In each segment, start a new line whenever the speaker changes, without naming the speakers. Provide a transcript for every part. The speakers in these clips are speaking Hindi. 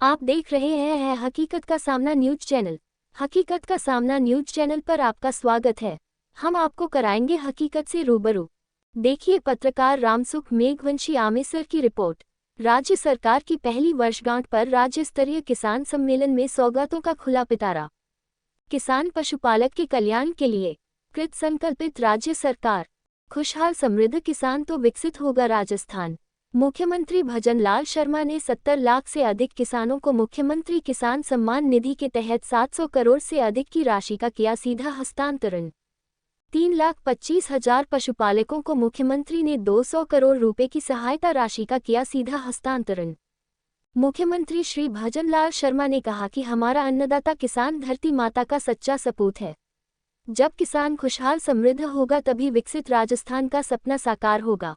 आप देख रहे हैं हकीकत का सामना न्यूज चैनल। हकीकत का सामना न्यूज चैनल पर आपका स्वागत है। हम आपको कराएंगे हकीकत से रूबरू। देखिए पत्रकार रामसुख मेघवंशी आमेसर की रिपोर्ट। राज्य सरकार की पहली वर्षगांठ पर राज्य स्तरीय किसान सम्मेलन में सौगातों का खुला पिटारा। किसान पशुपालक के कल्याण के लिए कृत संकल्पित राज्य सरकार। खुशहाल समृद्ध किसान तो विकसित होगा राजस्थान। मुख्यमंत्री भजन लाल शर्मा ने 70 लाख से अधिक किसानों को मुख्यमंत्री किसान सम्मान निधि के तहत 700 करोड़ से अधिक की राशि का किया सीधा हस्तांतरण। 3,25,000 पशुपालकों को मुख्यमंत्री ने 200 करोड़ रुपए की सहायता राशि का किया सीधा हस्तांतरण। मुख्यमंत्री श्री भजन लाल शर्मा ने कहा कि हमारा अन्नदाता किसान धरती माता का सच्चा सपूत है। जब किसान खुशहाल समृद्ध होगा तभी विकसित राजस्थान का सपना साकार होगा।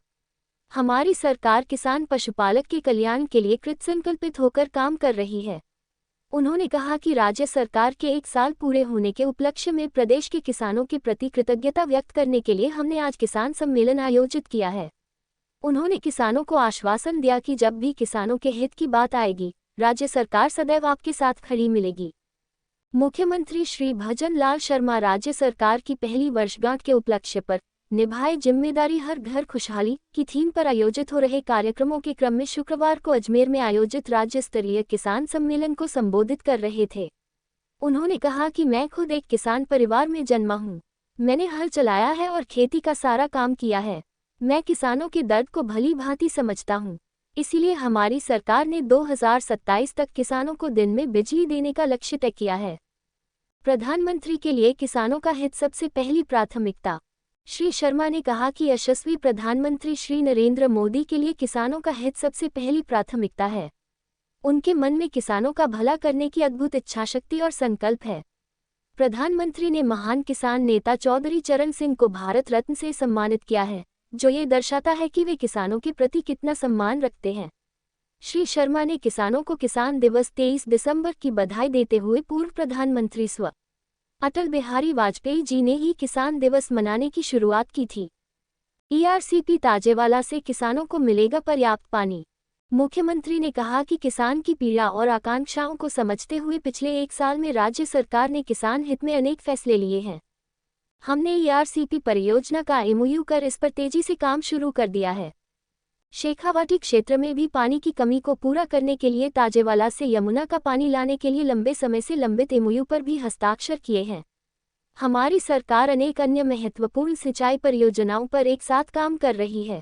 हमारी सरकार किसान पशुपालक के कल्याण के लिए कृतसंकल्पित होकर काम कर रही है। उन्होंने कहा कि राज्य सरकार के 1 साल पूरे होने के उपलक्ष्य में प्रदेश के किसानों के प्रति कृतज्ञता व्यक्त करने के लिए हमने आज किसान सम्मेलन आयोजित किया है। उन्होंने किसानों को आश्वासन दिया कि जब भी किसानों के हित की बात आएगी, राज्य सरकार सदैव आपके साथ खड़ी मिलेगी। मुख्यमंत्री श्री भजन लाल शर्मा राज्य सरकार की पहली वर्षगांठ के उपलक्ष्य पर निभाए जिम्मेदारी हर घर खुशहाली की थीम पर आयोजित हो रहे कार्यक्रमों के क्रम में शुक्रवार को अजमेर में आयोजित राज्य स्तरीय किसान सम्मेलन को संबोधित कर रहे थे। उन्होंने कहा कि मैं खुद एक किसान परिवार में जन्मा हूँ। मैंने हल चलाया है और खेती का सारा काम किया है। मैं किसानों के दर्द को भली भांति समझता हूँ। इसीलिए हमारी सरकार ने 2027 तक किसानों को दिन में बिजली देने का लक्ष्य तय किया है। प्रधानमंत्री के लिए किसानों का हित सबसे पहली प्राथमिकता। श्री शर्मा ने कहा कि यशस्वी प्रधानमंत्री श्री नरेंद्र मोदी के लिए किसानों का हित सबसे पहली प्राथमिकता है। उनके मन में किसानों का भला करने की अद्भुत इच्छाशक्ति और संकल्प है। प्रधानमंत्री ने महान किसान नेता चौधरी चरण सिंह को भारत रत्न से सम्मानित किया है, जो ये दर्शाता है कि वे किसानों के प्रति कितना सम्मान रखते हैं। श्री शर्मा ने किसानों को किसान दिवस 23 दिसंबर की बधाई देते हुए पूर्व प्रधानमंत्री स्व अटल बिहारी वाजपेयी जी ने ही किसान दिवस मनाने की शुरुआत की थी। ईआरसीपी ताजेवाला से किसानों को मिलेगा पर्याप्त पानी। मुख्यमंत्री ने कहा कि किसान की पीड़ा और आकांक्षाओं को समझते हुए पिछले 1 साल में राज्य सरकार ने किसान हित में अनेक फैसले लिए हैं। हमने ईआरसीपी परियोजना का एमओयू कर इस पर तेजी से काम शुरू कर दिया है। शेखावाटी क्षेत्र में भी पानी की कमी को पूरा करने के लिए ताजेवाला से यमुना का पानी लाने के लिए लंबे समय से लंबित एमओयू पर भी हस्ताक्षर किए हैं। हमारी सरकार अनेक अन्य महत्वपूर्ण सिंचाई परियोजनाओं पर एक साथ काम कर रही है,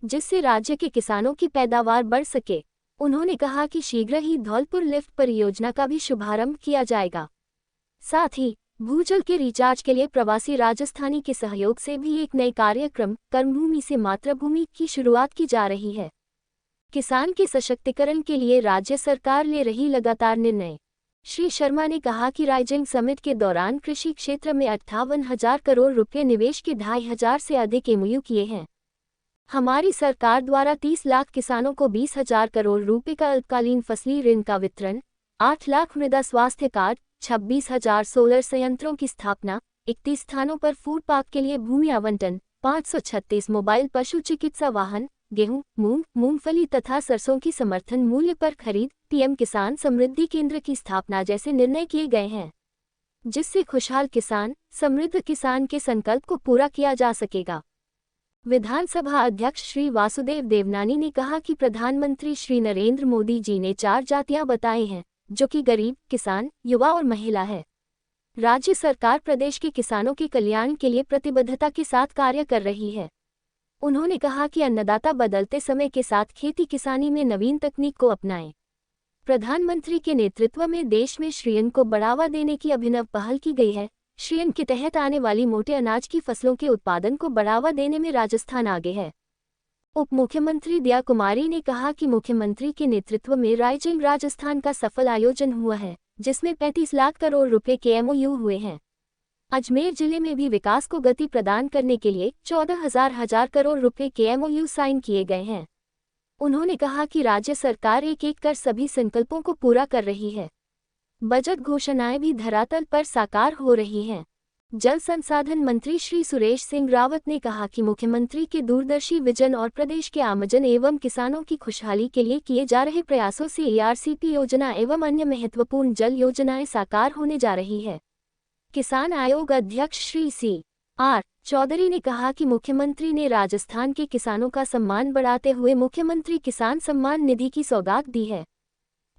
जिससे राज्य के किसानों की पैदावार बढ़ सके। उन्होंने कहा कि शीघ्र ही धौलपुर लिफ्ट परियोजना का भी शुभारंभ किया जाएगा। साथ ही भूजल के रिचार्ज के लिए प्रवासी राजस्थानी के सहयोग से भी एक नए कार्यक्रम कर्मभूमि से मातृभूमि की शुरुआत की जा रही है। किसान के सशक्तिकरण के लिए राज्य सरकार ले रही लगातार निर्णय। श्री शर्मा ने कहा कि राइजिंग समिट के दौरान कृषि क्षेत्र में 58,000 करोड़ रुपये निवेश के 2,500 से अधिक एमओयू किए हैं। हमारी सरकार द्वारा 30 लाख किसानों को 20,000 करोड़ रुपये का अल्पकालीन फसली ऋण का वितरण, 8 लाख मृदा स्वास्थ्य कार्ड, 26,000 सोलर संयंत्रों की स्थापना, 31 स्थानों पर फूड पार्क के लिए भूमि आवंटन, 536 मोबाइल पशु चिकित्सा वाहन, गेहूं, मूंग, मूंगफली तथा सरसों की समर्थन मूल्य पर खरीद, पीएम किसान समृद्धि केंद्र की स्थापना जैसे निर्णय किए गए हैं, जिससे खुशहाल किसान, समृद्ध किसान के संकल्प को पूरा किया जा सकेगा। विधानसभा अध्यक्ष श्री वासुदेव देवनानी ने कहा कि प्रधानमंत्री श्री नरेंद्र मोदी जी ने 4 जातियां बताई हैं, जो कि गरीब, किसान, युवा और महिला है। राज्य सरकार प्रदेश के किसानों के कल्याण के लिए प्रतिबद्धता के साथ कार्य कर रही है। उन्होंने कहा कि अन्नदाता बदलते समय के साथ खेती किसानी में नवीन तकनीक को अपनाएं। प्रधानमंत्री के नेतृत्व में देश में श्रेयन को बढ़ावा देने की अभिनव पहल की गई है। श्रेयन के तहत आने वाली मोटे अनाज की फसलों के उत्पादन को बढ़ावा देने में राजस्थान आगे है। उप मुख्यमंत्री दिया कुमारी ने कहा कि मुख्यमंत्री के नेतृत्व में राइजिंग राजस्थान का सफल आयोजन हुआ है, जिसमें 35 लाख करोड़ रुपए के एमओयू हुए हैं। अजमेर जिले में भी विकास को गति प्रदान करने के लिए 14,000 करोड़ रुपए के एमओयू साइन किए गए हैं। उन्होंने कहा कि राज्य सरकार एक एक कर सभी संकल्पों को पूरा कर रही है। बजट घोषणाएं भी धरातल पर साकार हो रही हैं। जल संसाधन मंत्री श्री सुरेश सिंह रावत ने कहा कि मुख्यमंत्री के दूरदर्शी विजन और प्रदेश के आमजन एवं किसानों की खुशहाली के लिए किए जा रहे प्रयासों से ARCP योजना एवं अन्य महत्वपूर्ण जल योजनाएं साकार होने जा रही है। किसान आयोग अध्यक्ष श्री CR चौधरी ने कहा कि मुख्यमंत्री ने राजस्थान के किसानों का सम्मान बढ़ाते हुए मुख्यमंत्री किसान सम्मान निधि की सौगात दी है।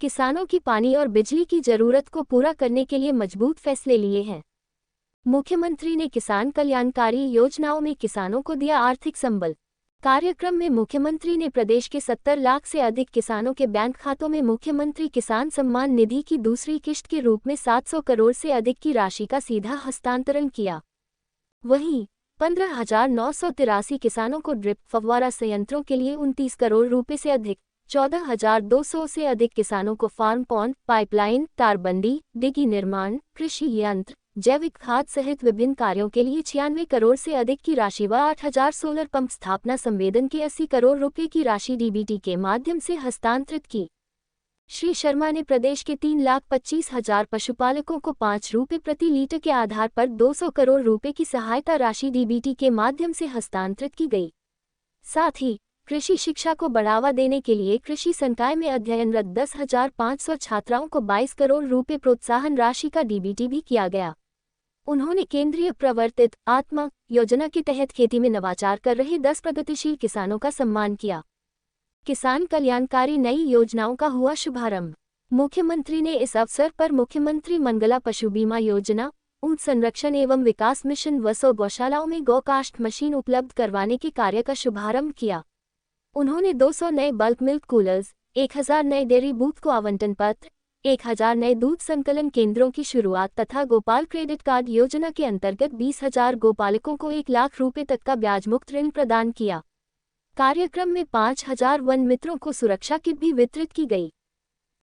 किसानों की पानी और बिजली की जरूरत को पूरा करने के लिए मजबूत फैसले लिए हैं। मुख्यमंत्री ने किसान कल्याणकारी योजनाओं में किसानों को दिया आर्थिक संबल। कार्यक्रम में मुख्यमंत्री ने प्रदेश के 70 लाख से अधिक किसानों के बैंक खातों में मुख्यमंत्री किसान सम्मान निधि की दूसरी किश्त के रूप में 700 करोड़ से अधिक की राशि का सीधा हस्तांतरण किया। वहीं 15,983 किसानों को ड्रिप फव्वारा संयंत्रों के लिए 29 करोड़ रुपए से अधिक, 14,200 से अधिक किसानों को फार्म पॉन्ड, पाइपलाइन, तारबंदी, डिगी निर्माण, कृषि यंत्र, जैविक खाद सहित विभिन्न कार्यों के लिए 96 करोड़ से अधिक की राशि व 8,000 सोलर पंप स्थापना संवेदन के 80 करोड़ रुपए की राशि DBT के माध्यम से हस्तांतरित की। श्री शर्मा ने प्रदेश के 3,25,000 पशुपालकों को 5 रुपए प्रति लीटर के आधार पर 200 करोड़ रुपए की सहायता राशि DBT के माध्यम से हस्तांतरित की गई। साथ ही कृषि शिक्षा को बढ़ावा देने के लिए कृषि संकाय में अध्ययनरत 10,500 छात्राओं को 22 करोड़ रुपए प्रोत्साहन राशि का DBT भी किया गया। उन्होंने केंद्रीय प्रवर्तित आत्मा योजना के तहत खेती में नवाचार कर रहे 10 प्रगतिशील किसानों का सम्मान किया। किसान कल्याणकारी नई योजनाओं का हुआ शुभारंभ। मुख्यमंत्री ने इस अवसर पर मुख्यमंत्री मंगला पशु बीमा योजना, ऊंट संरक्षण एवं विकास मिशन व 100 गौशालाओं में गौकाष्ठ मशीन उपलब्ध करवाने के कार्य का शुभारंभ किया। उन्होंने 200 नए बल्क मिल्क कूलर्स, 1,000 नए डेयरी बूथ को आवंटन पत्र, 1,000 नए दूध संकलन केंद्रों की शुरुआत तथा गोपाल क्रेडिट कार्ड योजना के अंतर्गत 20,000 गोपालकों को 1 लाख रुपए तक का ब्याज मुक्त ऋण प्रदान किया। कार्यक्रम में 5,000 वन मित्रों को सुरक्षा किट भी वितरित की गई।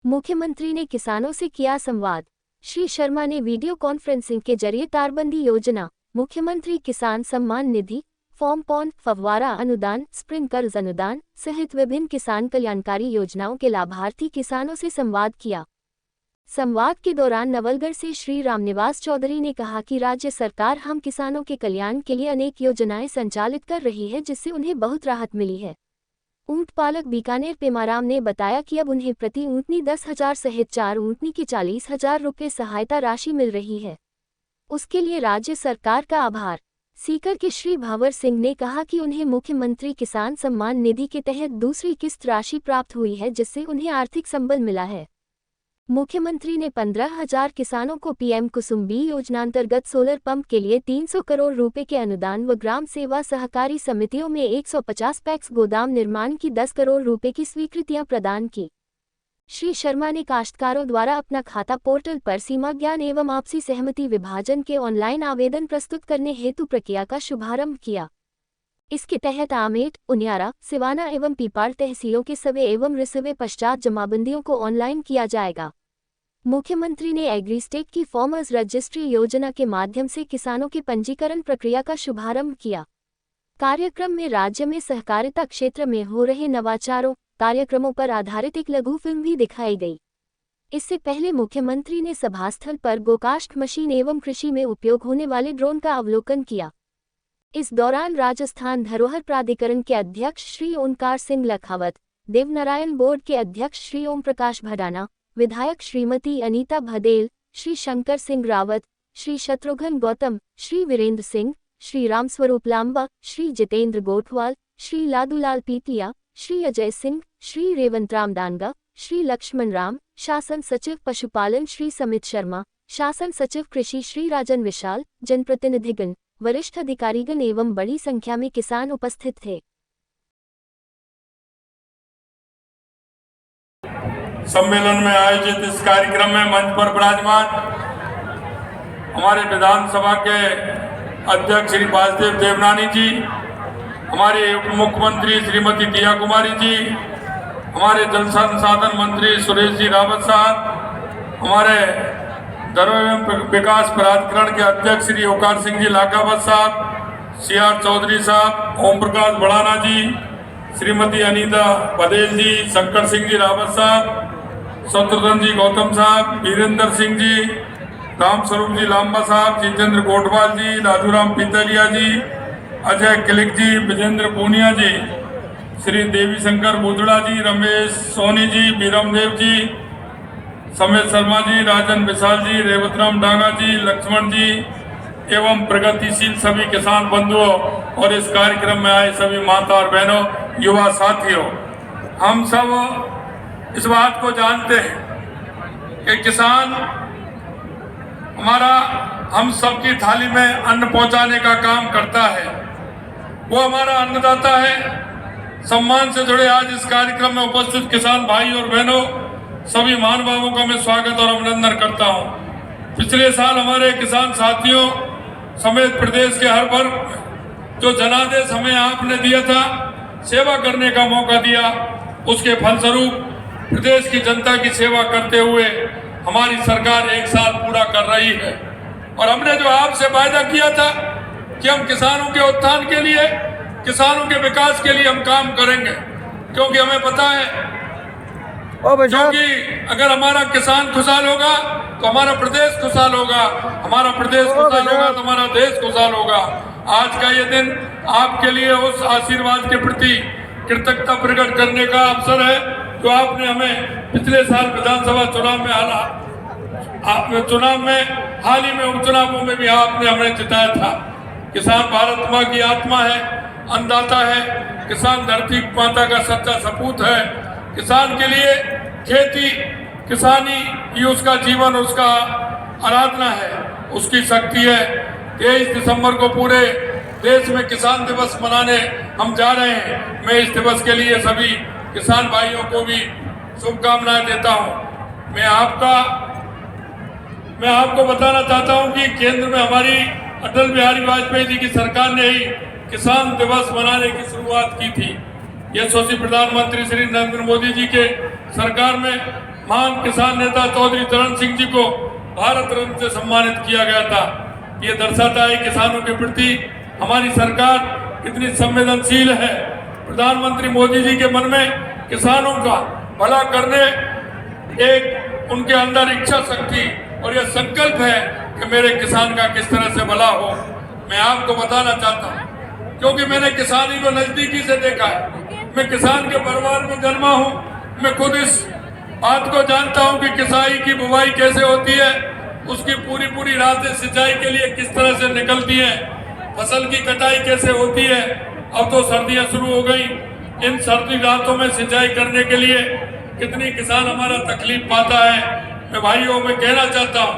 मुख्यमंत्री ने किसानों से किया संवाद। श्री शर्मा ने वीडियो कॉन्फ्रेंसिंग के जरिए तारबंदी योजना, मुख्यमंत्री किसान सम्मान निधि, फार्म पॉन्ड, फव्वारा अनुदान, स्प्रिंकलर अनुदान सहित विभिन्न किसान कल्याणकारी योजनाओं के लाभार्थी किसानों से संवाद किया। संवाद के दौरान नवलगढ़ से श्री रामनिवास चौधरी ने कहा कि राज्य सरकार हम किसानों के कल्याण के लिए अनेक योजनाएं संचालित कर रही है, जिससे उन्हें बहुत राहत मिली है। ऊंट पालक बीकानेर पेमाराम ने बताया कि अब उन्हें प्रति ऊंटनी 10,000 सहित 4 ऊंटनी की 40,000 रुपये सहायता राशि मिल रही है। उसके लिए राज्य सरकार का आभार। सीकर के श्री भावर सिंह ने कहा कि उन्हें मुख्यमंत्री किसान सम्मान निधि के तहत दूसरी किस्त राशि प्राप्त हुई है, जिससे उन्हें आर्थिक संबल मिला है। मुख्यमंत्री ने 15,000 किसानों को PM कुसुम बी योजनांतर्गत सोलर पंप के लिए 300 करोड़ रुपए के अनुदान व ग्राम सेवा सहकारी समितियों में 150 पैक्स गोदाम निर्माण की 10 करोड़ रुपए की स्वीकृतियां प्रदान की। श्री शर्मा ने काश्तकारों द्वारा अपना खाता पोर्टल पर सीमा ज्ञान एवं आपसी सहमति विभाजन के ऑनलाइन आवेदन प्रस्तुत करने हेतु प्रक्रिया का शुभारंभ किया। इसके तहत आमेट, उनियारा, सिवाना एवं पीपाड़ तहसीलों के सवे एवं रिसवे पश्चात जमाबंदियों को ऑनलाइन किया जाएगा। मुख्यमंत्री ने एग्रीस्टेट की फार्मर्स रजिस्ट्री योजना के माध्यम से किसानों के पंजीकरण प्रक्रिया का शुभारंभ किया। कार्यक्रम में राज्य में सहकारिता क्षेत्र में हो रहे नवाचारों, कार्यक्रमों पर आधारित एक लघु फिल्म भी दिखाई गई। इससे पहले मुख्यमंत्री ने सभास्थल पर गोकाष्ठ मशीन एवं कृषि में उपयोग होने वाले ड्रोन का अवलोकन किया। इस दौरान राजस्थान धरोहर प्राधिकरण के अध्यक्ष श्री ओंकार सिंह लखावत, देवनारायण बोर्ड के अध्यक्ष श्री ओम प्रकाश भडाना, विधायक श्रीमती अनीता भदेल, श्री शंकर सिंह रावत, श्री शत्रुघ्न गौतम, श्री वीरेंद्र सिंह, श्री रामस्वरूप लांबा, श्री जितेंद्र गोठवाल, श्री लादूलाल पीतिया, श्री अजय सिंह, श्री रेवंत राम दानगा, श्री लक्ष्मण राम, शासन सचिव पशुपालन श्री समित शर्मा, शासन सचिव कृषि श्री राजन विशाल, जनप्रतिनिधिगण, वरिष्ठ अधिकारीगण एवं बड़ी संख्या में किसान उपस्थित थे।
सम्मेलन में आयोजित इस कार्यक्रम में मंच पर विराजमान हमारे विधानसभा के अध्यक्ष श्री वासुदेव देवनानी जी, हमारे उप मुख्यमंत्री श्रीमती दिया कुमारी जी, हमारे जल संसाधन मंत्री सुरेश जी रावत साहब, हमारे धरोहर एवं विकास प्राधिकरण के अध्यक्ष श्री ओंकार सिंह जी लाखावत साहब, CR चौधरी साहब, ओम प्रकाश भड़ाना जी, श्रीमती अनीता भदेल जी, शंकर सिंह जी रावत साहब, शत्रुघ्न जी गौतम साहब, वीरेंद्र सिंह जी, राम स्वरूप जी लांबा साहब, जितेंद्र गोठवाल जी, लाधूराम पीतलिया जी, अजय क्लिक जी, विजेंद्र पूनिया जी, श्री देवी शंकर बुदड़ा जी, रमेश सोनी जी, बीरम देव जी, समेत शर्मा जी, राजन विशाल जी, रेवतराम डांगा जी, लक्ष्मण जी एवं प्रगतिशील सभी किसान बंधुओं और इस कार्यक्रम में आए सभी माता और बहनों, युवा साथियों, हम सब इस बात को जानते हैं कि किसान हमारा हम सबकी थाली में अन्न पहुंचाने का काम करता है। वो हमारा अन्नदाता है। सम्मान से जुड़े आज इस कार्यक्रम में उपस्थित किसान भाई और बहनों, सभी महानुभावों का मैं स्वागत और अभिनंदन करता हूं। पिछले साल हमारे किसान साथियों समेत प्रदेश के हर वर्ग जो जनादेश हमें आपने दिया था, सेवा करने का मौका दिया, उसके फलस्वरूप प्रदेश की जनता की सेवा करते हुए हमारी सरकार 1 साल पूरा कर रही है। और हमने जो आपसे वायदा किया था कि हम किसानों के उत्थान के लिए, किसानों के विकास के लिए हम काम करेंगे, क्योंकि हमें पता है क्योंकि अगर हमारा किसान खुशहाल होगा तो हमारा प्रदेश खुशहाल होगा, हमारा प्रदेश खुशहाल होगा तो हमारा देश खुशहाल होगा। आज का ये दिन आपके लिए उस आशीर्वाद के प्रति कृतज्ञता प्रकट करने का अवसर है जो आपने हमें पिछले साल विधानसभा चुनाव में हाल ही में उपचुनावों में भी आपने हमें जिताया था। किसान भारत माँ की आत्मा है, अन्नदाता है, किसान धरती माता का सच्चा सपूत है। किसान के लिए खेती, किसानी ये उसका जीवन, उसका आराधना है, उसकी शक्ति है। 23 दिसंबर को पूरे देश में किसान दिवस मनाने हम जा रहे हैं। मैं इस दिवस के लिए सभी किसान भाइयों को भी शुभकामनाएं देता हूं। मैं आपको बताना चाहता हूं कि केंद्र में हमारी अटल बिहारी वाजपेयी जी की सरकार ने ही किसान दिवस मनाने की शुरुआत की थी। यशस्वी प्रधानमंत्री श्री नरेंद्र मोदी जी के सरकार में महान किसान नेता चौधरी चरण सिंह जी को भारत रत्न से सम्मानित किया गया था। ये दर्शाता है किसानों के प्रति हमारी सरकार कितनी संवेदनशील है। प्रधानमंत्री मोदी जी के मन में किसानों का भला करने एक उनके अंदर इच्छा शक्ति और यह संकल्प है कि मेरे किसान का किस तरह से भला हो। मैं आपको बताना चाहता हूँ क्योंकि मैंने किसानी को नजदीकी से देखा है। मैं किसान के परिवार में जन्मा हूँ। मैं खुद इस बात को जानता हूँ कि किसाई की बुवाई कैसे होती है, उसकी पूरी रातें सिंचाई के लिए किस तरह से निकलती है, फसल की कटाई कैसे होती है। अब तो सर्दियां शुरू हो गई, इन सर्दी रातों में सिंचाई करने के लिए कितनी किसान हमारा तकलीफ पाता है। मैं भाइयों में कहना चाहता हूँ,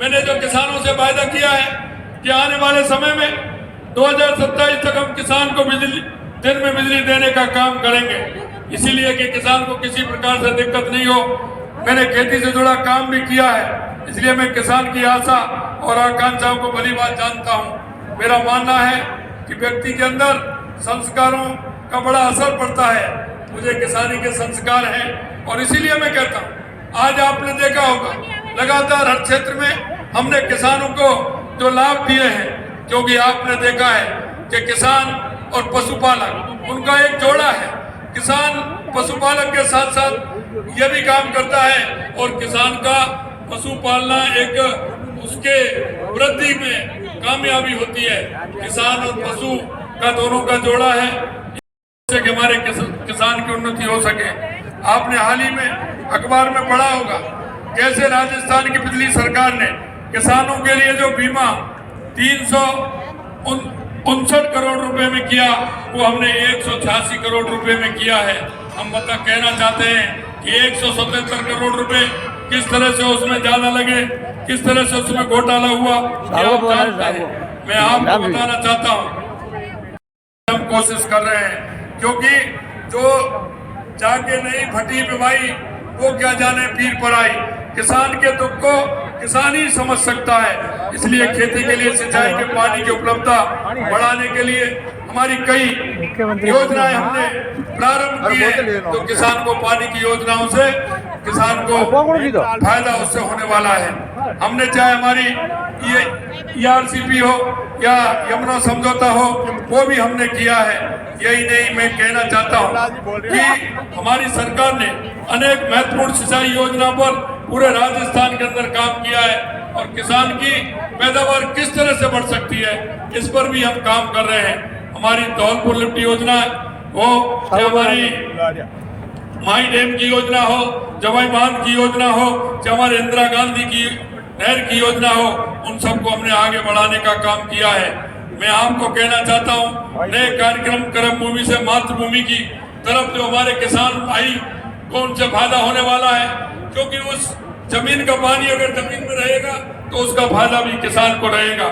मैंने जो किसानों से वायदा किया है कि आने वाले समय में 2027 तक हम किसान को दिन में बिजली देने का काम करेंगे, इसीलिए कि किसान को किसी प्रकार से दिक्कत नहीं हो। मैंने खेती से जुड़ा काम भी किया है, इसलिए मैं किसान की आशा और आकांक्षाओं को भली बात जानता हूँ। मेरा मानना है कि व्यक्ति के अंदर संस्कारों का बड़ा असर पड़ता है। मुझे किसानी के संस्कार हैं और इसीलिए मैं कहता हूँ, आज आपने देखा होगा लगातार हर क्षेत्र में हमने किसानों को जो लाभ दिए हैं, क्योंकि आपने देखा है कि किसान और पशुपालक उनका एक जोड़ा है। किसान पशुपालक के साथ साथ ये भी काम करता है और किसान का पशु पालना एक उसके वृद्धि में कामयाबी होती है। किसान और पशु का दोनों का जोड़ा है जिससे कि हमारे किसान की उन्नति हो सके। आपने हाल ही में अखबार में पढ़ा होगा कैसे राजस्थान की पिछली सरकार ने किसानों के लिए जो बीमा 359 करोड़ रुपए में किया, वो हमने 186 करोड़ रुपए में किया है। हम कहना चाहते हैं कि 177 करोड़ रुपए किस तरह से उसमें ज्यादा लगे, किस तरह से उसमें घोटाला हुआ, मैं आपको बताना चाहता हूँ। हम कोशिश कर रहे हैं, क्योंकि जो जाके नहीं फटी पिवाई वो क्या जाने पीर पर आई। किसान के दुख को किसान ही समझ सकता है। इसलिए खेती के लिए सिंचाई के पानी की उपलब्धता बढ़ाने के लिए हमारी कई योजनाएं हमने प्रारंभ की है। तो किसान को पानी की योजनाओं से किसान को फायदा उससे होने वाला है। हमने चाहे हमारी ये ERCP हो या यमुना समझौता हो, वो भी हमने किया है। यही नहीं, मैं कहना चाहता हूँ कि हमारी सरकार ने अनेक महत्वपूर्ण सिंचाई योजना पर पूरे राजस्थान के अंदर काम किया है। और किसान की पैदावार किस तरह से बढ़ सकती है, इस पर भी हम काम कर रहे हैं। हमारी धौलपुर लिफ्ट योजना हो, हमारी माई डैम की योजना हो, जवाई बांध की योजना हो, चाहे हमारे इंदिरा गांधी की नहर की योजना हो, उन सबको हमने आगे बढ़ाने का काम किया है। मैं आपको कहना चाहता हूँ, नए कार्यक्रम कर्म भूमि से मातृभूमि की तरफ जो हमारे किसान भाई को उनसे फायदा होने वाला है, क्योंकि उस जमीन का पानी अगर जमीन में रहेगा तो उसका फायदा भी किसान को रहेगा।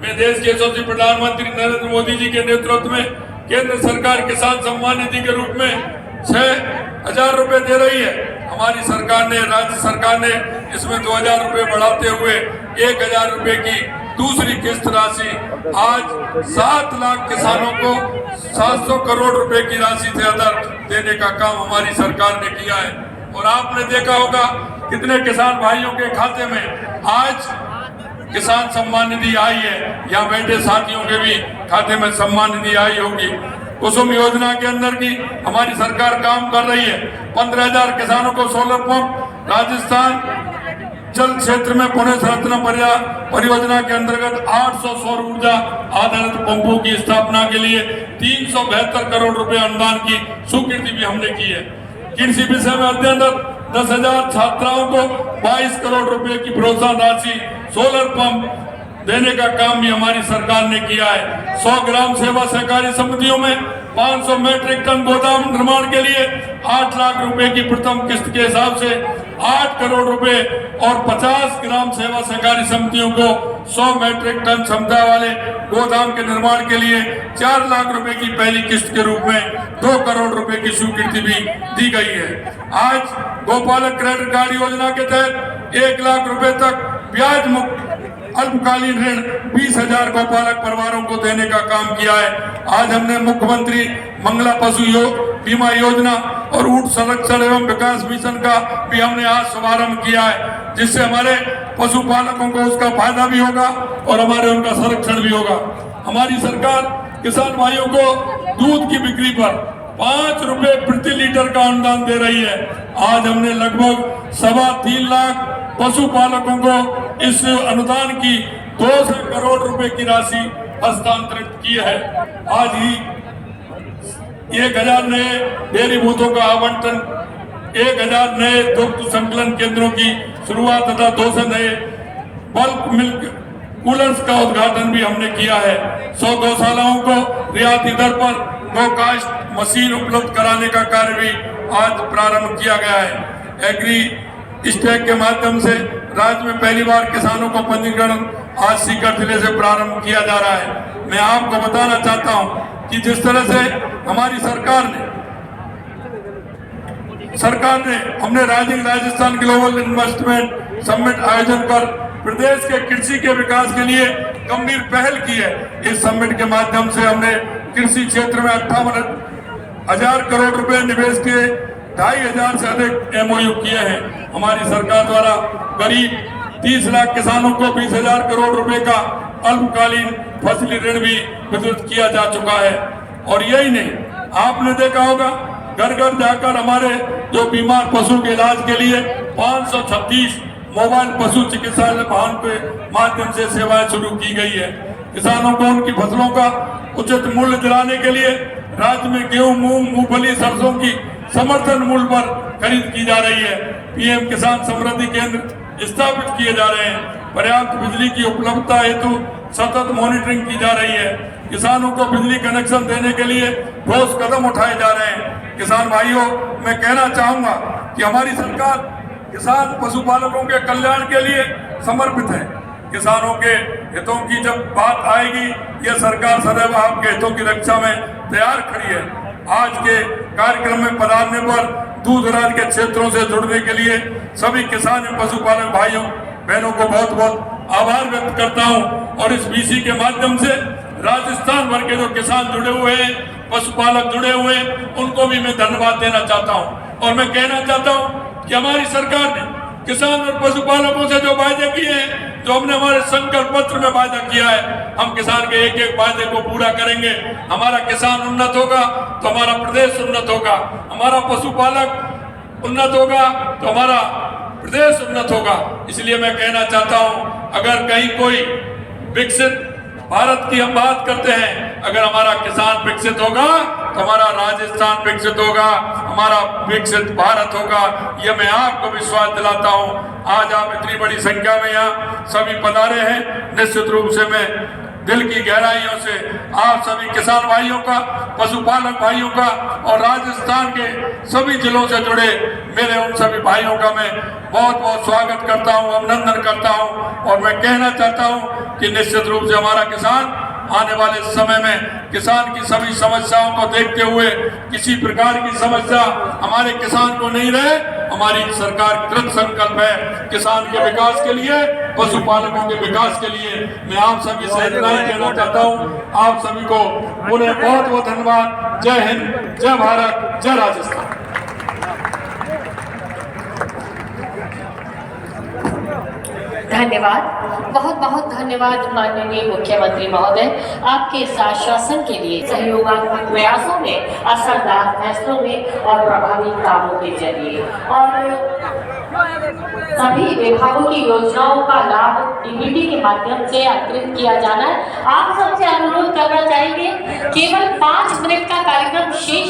मैं देश के यशस्वी प्रधानमंत्री नरेंद्र मोदी जी के नेतृत्व में केंद्र सरकार किसान सम्मान निधि के रूप में 6,000 रुपए दे रही है। हमारी सरकार ने, राज्य सरकार ने इसमें 2,000 रुपए बढ़ाते हुए 1,000 रुपए की दूसरी किस्त राशि आज 7 लाख किसानों को 700 करोड़ रुपए की राशि से अधिक देने का काम हमारी सरकार ने किया है। और आपने देखा होगा कितने किसान भाइयों के खाते में आज किसान सम्मान निधि आई है। यहाँ बैठे साथियों के भी खाते में सम्मान निधि आई होगी। कुसुम योजना के अंदर की हमारी सरकार काम कर रही है। 15,000 किसानों को सोलर पंप, राजस्थान जल क्षेत्र में पुणे रत्न परियोजना के अंतर्गत 800 सौर ऊर्जा आधारित पंपों की स्थापना के लिए 372 करोड़ रुपए अनुदान की स्वीकृति भी हमने की है। कृषि विषय में अध्ययनरत 10,000 छात्राओं को 22 करोड़ रुपए की प्रोत्साहन राशि सोलर पंप देने का काम भी हमारी सरकार ने किया है। 100 ग्राम सेवा सहकारी समितियों में 500 मीट्रिक टन गोदाम निर्माण के लिए 8 लाख रुपए की प्रथम किस्त के हिसाब से 8 करोड़ रुपए और 50 ग्राम सेवा सहकारी समितियों को 100 मीट्रिक टन क्षमता वाले गोदाम के निर्माण के लिए 4 लाख रुपए की पहली किस्त के रूप में 2 करोड़ रुपए की स्वीकृति भी दी गई है। आज गोपालक क्रेडिट कार्ड योजना के तहत 1 लाख रुपए तक ब्याज मुक्त अल्पकालीन ऋण 20,000 गोपालक परिवारों को देने का काम किया है। आज हमने मुख्यमंत्री मंगला पशु बीमा योजना और ऊंट संरक्षण एवं विकास मिशन का भी हमने आज शुभारंभ किया है, जिससे हमारे पशुपालकों को उसका फायदा भी होगा और हमारे उनका संरक्षण भी होगा। हमारी सरकार किसान भाइयों को दूध की बिक्री पर 5 रुपए प्रति लीटर का अनुदान दे रही है। आज हमने लगभग 3.25 लाख पशुपालकों को इस अनुदान की 200 करोड़ रुपए की राशि हस्तांतरित की है। आज ही 1,000 नए डेयरी बूथों का आवंटन, 1,000 नए दुग्ध संकलन केंद्रों की शुरुआत तथा 200 नए बल्क मिल्क कूलर्स का उद्घाटन भी हमने किया है। 100 गौशालाओं को रियायती दर पर गौकास्ट मशीन उपलब्ध कराने का कार्य भी आज प्रारंभ किया गया है। एग्री स्टैक के माध्यम से राज्य में पहली बार किसानों को पंजीकरण आज सीकर जिले से प्रारंभ किया जा रहा है। मैं आपको बताना चाहता हूं कि जिस तरह से हमारी सरकार ने हमने rising Rajasthan global investment summit आयोजन कर प्रदेश के कृषि के विकास के लिए गंभीर पहल की है। इस समिट के माध्यम से हमने कृषि क्षेत्र में 58,000 करोड़ रुपए निवेश किए, 2,500 से अधिक MOU किए हैं। हमारी सरकार द्वारा करीब 30 लाख किसानों को 20,000 करोड़ रुपए का अल्पकालीन फसली ऋण भी वितरित किया जा चुका है। और यही नहीं, आपने देखा होगा घर घर जाकर हमारे जो बीमार पशु के इलाज के लिए 536 मोबाइल पशु चिकित्सालय वाहन के माध्यम से सेवाएं शुरू की गई है। किसानों को उनकी फसलों का उचित मूल्य दिलाने के लिए राज्य में गेहूं, मूंग, मूंगफली, सरसों की समर्थन मूल्य पर खरीद की जा रही है। PM किसान समृद्धि केंद्र स्थापित किए जा रहे हैं। पर्याप्त बिजली की उपलब्धता हेतु सतत मॉनिटरिंग की जा रही है। किसानों को बिजली कनेक्शन देने के लिए ठोस कदम उठाए जा रहे हैं। किसान भाइयों, मैं कहना चाहूंगा कि हमारी सरकार किसान पशुपालकों के कल्याण के लिए समर्पित है। किसानों के हितों की जब बात आएगी, यह सरकार सदैव आपके हितों की रक्षा में तैयार खड़ी है। आज के कार्यक्रम में पधारने पर दूर दराज के क्षेत्रों से जुड़ने के लिए सभी किसान एवं पशुपालक भाइयों बहनों को बहुत बहुत आभार व्यक्त करता हूं। और इस BC के माध्यम से राजस्थान भर के जो किसान जुड़े हुए हैं, पशुपालक जुड़े हुए हैं, उनको भी मैं धन्यवाद देना चाहता हूं। और मैं कहना चाहता हूं कि हमारी सरकार ने किसान और पशुपालकों से जो वायदे किए हैं, जो हमने हमारे संकल्प पत्र में वायदा किया है, हम किसान के एक एक वायदे को पूरा करेंगे। हमारा किसान उन्नत होगा तो हमारा प्रदेश उन्नत होगा, हमारा पशुपालक उन्नत होगा तो हमारा प्रदेश उन्नत होगा। इसलिए मैं कहना चाहता हूं अगर कहीं कोई विकसित भारत की हम बात करते हैं, अगर हमारा किसान विकसित होगा तो हमारा राजस्थान विकसित होगा, हमारा विकसित भारत होगा। ये मैं आपको विश्वास दिलाता हूं। आज आप इतनी बड़ी संख्या में यहाँ सभी पधारे हैं, निश्चित रूप से मैं दिल की गहराइयों से आप सभी किसान भाइयों का, पशुपालक भाइयों का और राजस्थान के सभी जिलों से जुड़े मेरे उन सभी भाइयों का मैं बहुत बहुत स्वागत करता हूं, अभिनंदन करता हूं। और मैं कहना चाहता हूं कि निश्चित रूप से हमारा किसान आने वाले समय में किसान की सभी समस्याओं को देखते हुए किसी प्रकार की समस्या हमारे किसान को नहीं रहे। हमारी सरकार कृत संकल्प है किसान के विकास के लिए, पशुपालकों के विकास के लिए। मैं आप सभी से इतना ही कहना चाहता हूँ। आप सभी को पुनः बहुत बहुत धन्यवाद। जय हिंद, जय भारत, जय राजस्थान।
धन्यवाद, बहुत बहुत धन्यवाद माननीय मुख्यमंत्री महोदय, आपके इस आश्वासन के लिए। सहयोगात्मक प्रयासों में, असरदार फैसलों में और प्रभावी कामों के जरिए और सभी विभागों की योजनाओं का लाभ डीबीटी के माध्यम से अंतरित किया जाना है। आप सबसे अनुरोध करना चाहेंगे, केवल 5 मिनट का कार्यक्रम शेष